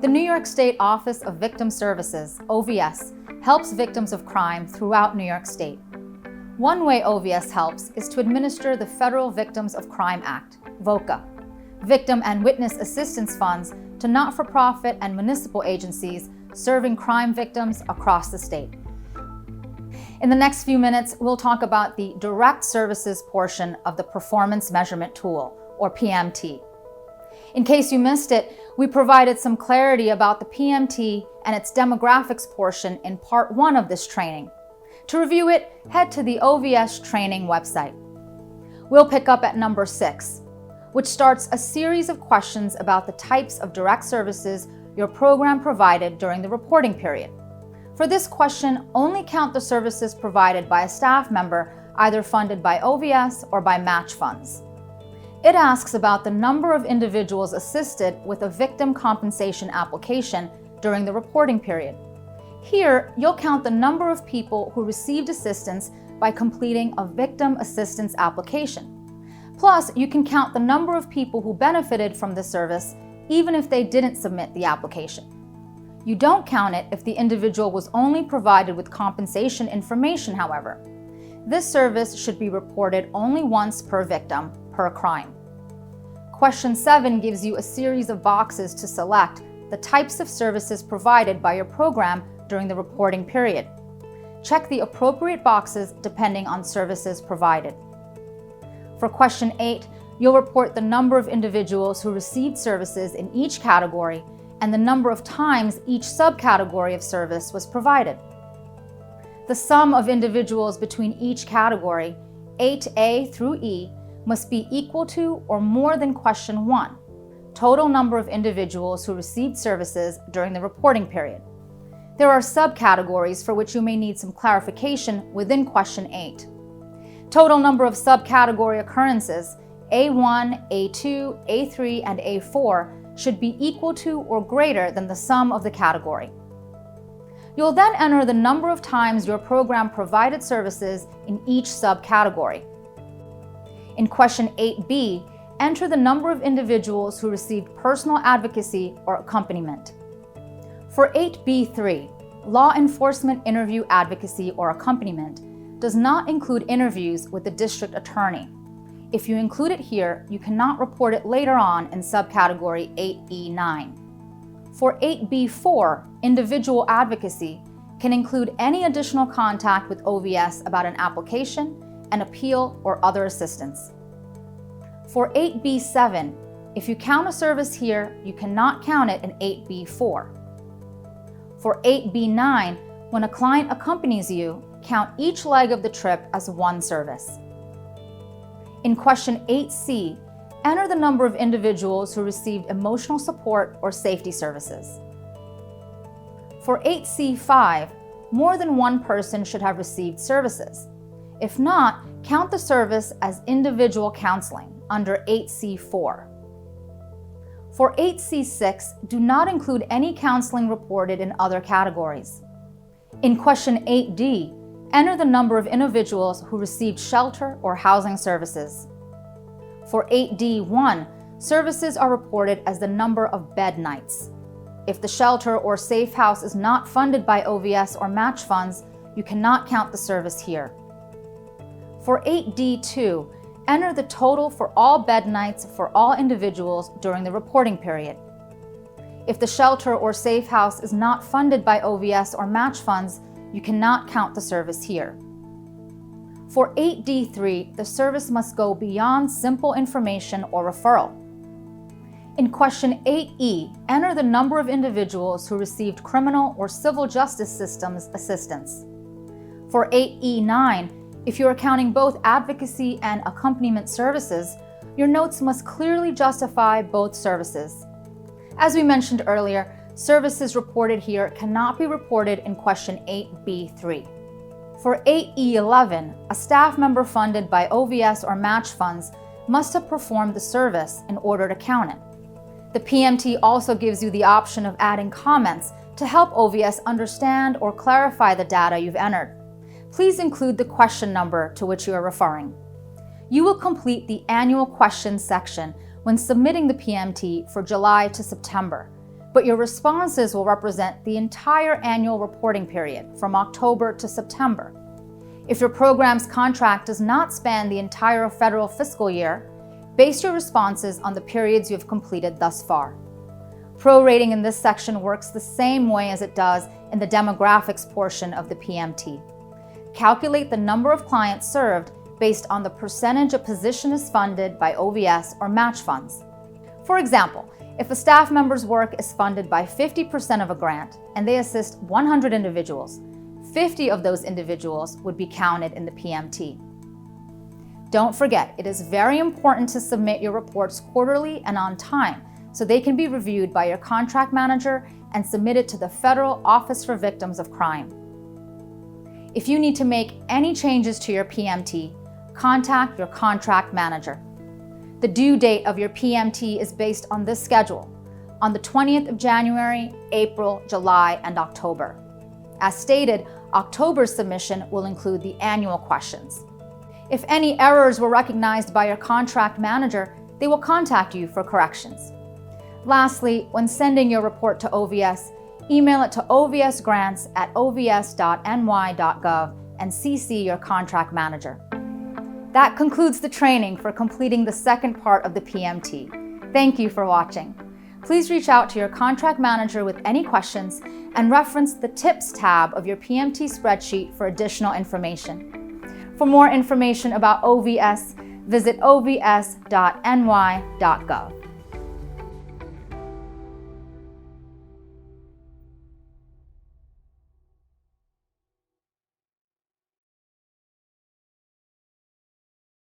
The New York State Office of Victim Services, OVS, helps victims of crime throughout New York State. One way OVS helps is to administer the Federal Victims of Crime Act, VOCA, victim and witness assistance funds to not-for-profit and municipal agencies serving crime victims across the state. In the next few minutes, we'll talk about the direct services portion of the Performance Measurement Tool, or PMT. In case you missed it, we provided some clarity about the PMT and its demographics portion in Part 1 of this training. To review it, head to the OVS training website. We'll pick up at number 6, which starts a series of questions about the types of direct services your program provided during the reporting period. For this question, only count the services provided by a staff member either funded by OVS or by match funds. It asks about the number of individuals assisted with a victim compensation application during the reporting period. Here, you'll count the number of people who received assistance by completing a victim assistance application. Plus, you can count the number of people who benefited from the service even if they didn't submit the application. You don't count it if the individual was only provided with compensation information, however. This service should be reported only once per victim, per crime. Question 7 gives you a series of boxes to select the types of services provided by your program during the reporting period. Check the appropriate boxes depending on services provided. For question 8, you'll report the number of individuals who received services in each category and the number of times each subcategory of service was provided. The sum of individuals between each category, 8A through E, must be equal to or more than question 1, total number of individuals who received services during the reporting period. There are subcategories for which you may need some clarification within question 8. Total number of subcategory occurrences, A1, A2, A3, and A4, should be equal to or greater than the sum of the category. You'll then enter the number of times your program provided services in each subcategory. In question 8B, enter the number of individuals who received personal advocacy or accompaniment. For 8B3, law enforcement interview advocacy or accompaniment does not include interviews with the district attorney. If you include it here, you cannot report it later on in subcategory 8E9. For 8B4, individual advocacy can include any additional contact with OVS about an application, an appeal, or other assistance. For 8B7, if you count a service here, you cannot count it in 8B4. For 8B9, when a client accompanies you, count each leg of the trip as one service. In question 8C, enter the number of individuals who received emotional support or safety services. For 8C5, more than one person should have received services. If not, count the service as individual counseling under 8C4. For 8C6, do not include any counseling reported in other categories. In question 8D, enter the number of individuals who received shelter or housing services. For 8D1, services are reported as the number of bed nights. If the shelter or safe house is not funded by OVS or match funds, you cannot count the service here. For 8D2, enter the total for all bed nights for all individuals during the reporting period. If the shelter or safe house is not funded by OVS or match funds, you cannot count the service here. For 8D3, the service must go beyond simple information or referral. In question 8E, enter the number of individuals who received criminal or civil justice systems assistance. For 8E9, if you are counting both advocacy and accompaniment services, your notes must clearly justify both services. As we mentioned earlier, services reported here cannot be reported in question 8B3. For 8E11, a staff member funded by OVS or match funds must have performed the service in order to count it. The PMT also gives you the option of adding comments to help OVS understand or clarify the data you've entered. Please include the question number to which you are referring. You will complete the annual questions section when submitting the PMT for July to September. but your responses will represent the entire annual reporting period from October to September. If your program's contract does not span the entire federal fiscal year, base your responses on the periods you have completed thus far. Prorating in this section works the same way as it does in the demographics portion of the PMT. Calculate the number of clients served based on the percentage a position is funded by OVS or match funds. For example, if a staff member's work is funded by 50% of a grant and they assist 100 individuals, 50 of those individuals would be counted in the PMT. Don't forget, it is very important to submit your reports quarterly and on time so they can be reviewed by your contract manager and submitted to the Federal Office for Victims of Crime. If you need to make any changes to your PMT, contact your contract manager. The due date of your PMT is based on this schedule, on the 20th of January, April, July, and October. As stated, October's submission will include the annual questions. If any errors were recognized by your contract manager, they will contact you for corrections. Lastly, when sending your report to OVS, email it to ovsgrants@ovs.ny.gov and CC your contract manager. That concludes the training for completing the second part of the PMT. Thank you for watching. Please reach out to your contract manager with any questions and reference the Tips tab of your PMT spreadsheet for additional information. For more information about OVS, visit ovs.ny.gov.